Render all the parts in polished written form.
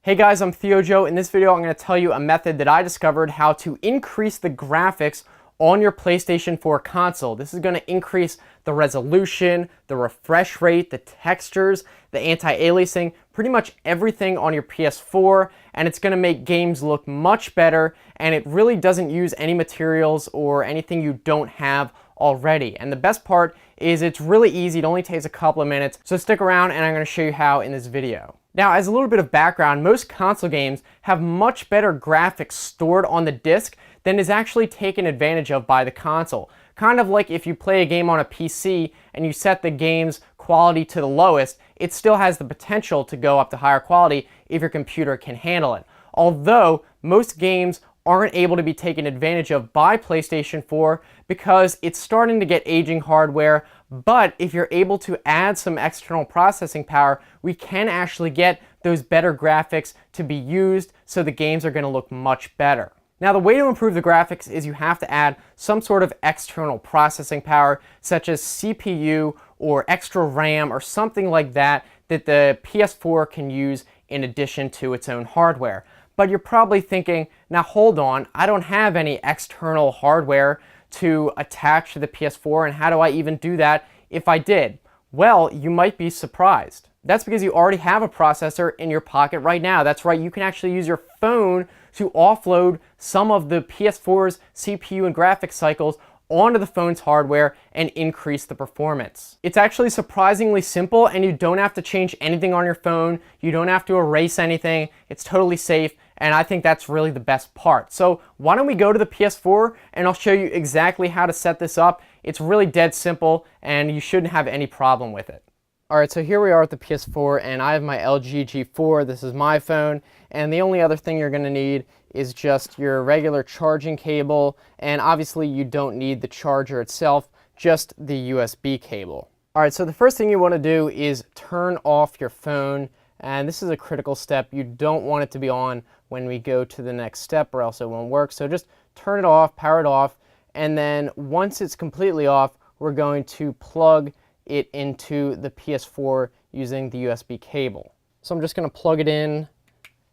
Hey guys, I'm Theo Joe. In this video, I'm going to tell you a method that I discovered how to increase the graphics on your PlayStation 4 console. This is going to increase the resolution, the refresh rate, the textures, the anti-aliasing, pretty much everything on your PS4, and it's going to make games look much better, and it really doesn't use any materials or anything you don't have already. And the best part is it's really easy. It only takes a couple of minutes, so stick around and I'm going to show you how in this video. Now, as a little bit of background, most console games have much better graphics stored on the disc than is actually taken advantage of by the console. Kind of like if you play a game on a PC and you set the game's quality to the lowest, it still has the potential to go up to higher quality if your computer can handle it. Although most games aren't able to be taken advantage of by PlayStation 4 because it's starting to get aging hardware, but if you're able to add some external processing power, we can actually get those better graphics to be used, so the games are going to look much better. Now, the way to improve the graphics is you have to add some sort of external processing power, such as CPU or extra RAM or something like that, that the PS4 can use in addition to its own hardware. But you're probably thinking, now hold on, I don't have any external hardware to attach to the PS4, and how do I even do that if I did? Well, you might be surprised. That's because you already have a processor in your pocket right now. That's right, you can actually use your phone to offload some of the PS4's CPU and graphics cycles onto the phone's hardware and increase the performance. It's actually surprisingly simple, and you don't have to change anything on your phone. You don't have to erase anything. It's totally safe, and I think that's really the best part. So why don't we go to the PS4 and I'll show you exactly how to set this up. It's really dead simple and you shouldn't have any problem with it. Alright, so here we are at the PS4 and I have my LG G4. This is my phone, and the only other thing you're going to need is just your regular charging cable, and obviously you don't need the charger itself, just the USB cable. Alright, so the first thing you want to do is turn off your phone, and this is a critical step. You don't want it to be on when we go to the next step, or else it won't work. So just turn it off, power it off, and then once it's completely off, we're going to plug it into the PS4 using the USB cable. So I'm just going to plug it in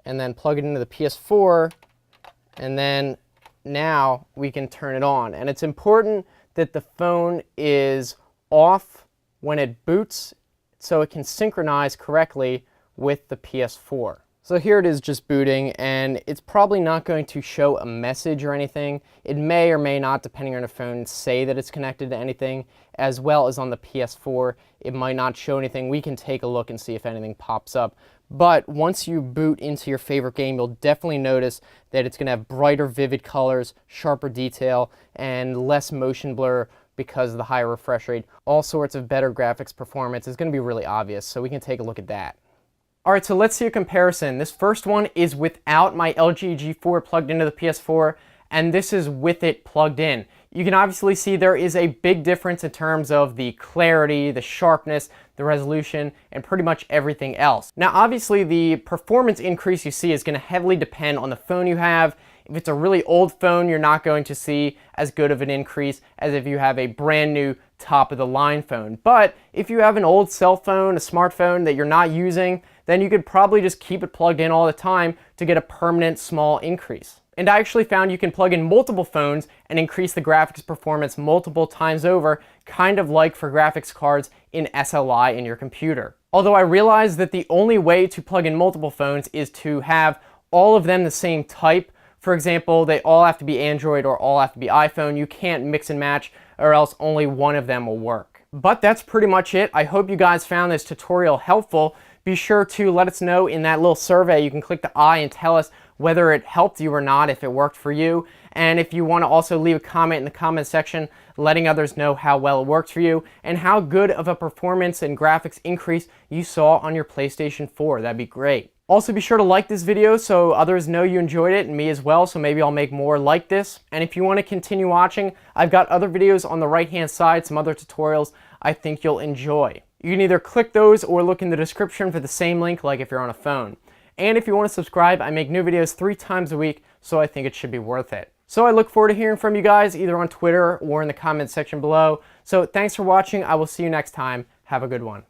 and then plug it into the PS4, and then now we can turn it on. And it's important that the phone is off when it boots so it can synchronize correctly with the PS4. So here it is just booting, and it's probably not going to show a message or anything. It may or may not, depending on your phone, say that it's connected to anything, as well as on the PS4. It might not show anything. We can take a look and see if anything pops up. But once you boot into your favorite game, you'll definitely notice that it's going to have brighter, vivid colors, sharper detail, and less motion blur because of the higher refresh rate. All sorts of better graphics performance is going to be really obvious, so we can take a look at that. Alright, so let's see a comparison. This first one is without my LG G4 plugged into the PS4, and this is with it plugged in. You can obviously see there is a big difference in terms of the clarity, the sharpness, the resolution, and pretty much everything else. Now, obviously, the performance increase you see is going to heavily depend on the phone you have. If it's a really old phone, you're not going to see as good of an increase as if you have a brand new top-of-the-line phone. But if you have an old cell phone, a smartphone that you're not using, then you could probably just keep it plugged in all the time to get a permanent small increase. And I actually found you can plug in multiple phones and increase the graphics performance multiple times over, kind of like for graphics cards in SLI in your computer. Although I realize that the only way to plug in multiple phones is to have all of them the same type. For example, they all have to be Android or all have to be iPhone. You can't mix and match, or else only one of them will work. But that's pretty much it. I hope you guys found this tutorial helpful. Be sure to let us know in that little survey. You can click the I and tell us whether it helped you or not, if it worked for you. And if you want to also leave a comment in the comment section letting others know how well it worked for you and how good of a performance and graphics increase you saw on your PlayStation 4. That'd be great. Also, be sure to like this video so others know you enjoyed it, and me as well, so maybe I'll make more like this. And if you want to continue watching, I've got other videos on the right-hand side, some other tutorials I think you'll enjoy. You can either click those or look in the description for the same link, like if you're on a phone. And if you want to subscribe, I make new videos 3 times a week, so I think it should be worth it. So I look forward to hearing from you guys, either on Twitter or in the comment section below. So thanks for watching. I will see you next time. Have a good one.